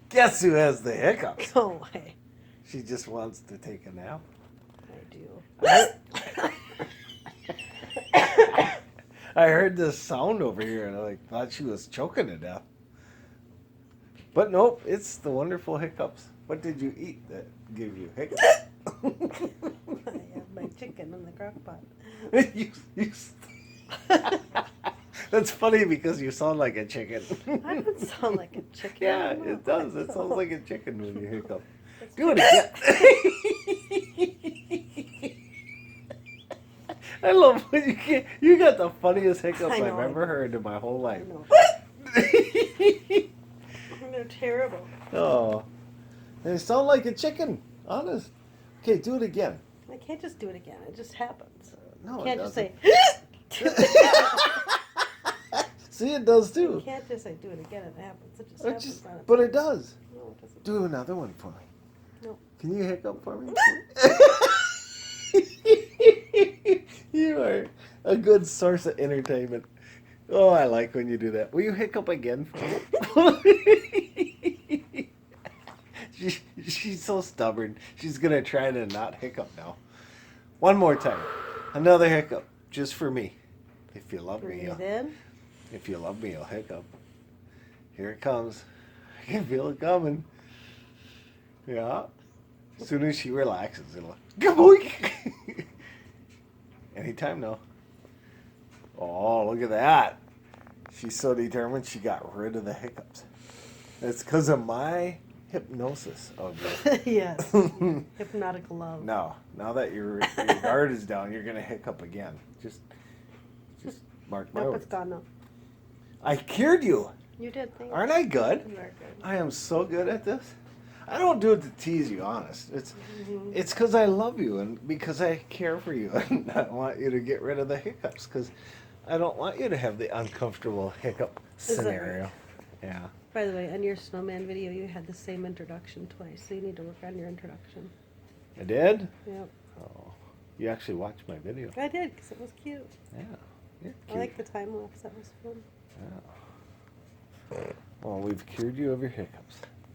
Guess who has the hiccups? Go away. She just wants to take a nap. I do. I heard this sound over here and I thought she was choking to death. But nope, it's the wonderful hiccups. What did you eat that gave you hiccups? I have my chicken in the crock pot. That's funny because you sound like a chicken. I don't sound like a chicken. Yeah, I don't know it does. why. It sounds like a chicken when you hiccup. It's Do it again. I love when you get. You got the funniest hiccups I know, I've ever heard in my whole I life. know. They're terrible. Oh, they sound like a chicken. Honest. Okay, do it again. I can't just do it again. It just happens. No, You can't it just doesn't. say. See, it does You too. can't just say do it again. It happens. It just happens. on its But own. it does. No, it doesn't. Do another one for me. No. Can you hiccup for me? You are a good source of entertainment. Oh, I like when you do that. Will you hiccup again for me? She's so stubborn. She's going to try to not hiccup now. One more time. Another hiccup. Just for me. If you love me, Breathe in. if you love me, you'll hiccup. Here it comes. I can feel it coming. Yeah. As soon as she relaxes, it'll go. Anytime now. Oh, look at that. She's so determined she got rid of the hiccups. It's because of my hypnosis of you. Yes. Hypnotic love. No, now that your guard is down, you're going to hiccup again. Just mark my Nope, words. it's gone now. I cured you. You did. Thanks. Aren't I good? You are good. I am so good at this. I don't do it to tease you, honest. It's because I love you and because I care for you and I want you to get rid of the hiccups because I don't want you to have the uncomfortable hiccup Is that scenario. right? Yeah. By the way, on your snowman video, you had the same introduction twice, so you need to work on your introduction. I did? Yep. Oh, you actually watched my video. I did, because it was cute. Yeah. You're I cute. like the time lapse. That was fun. Yeah. Well, we've cured you of your hiccups.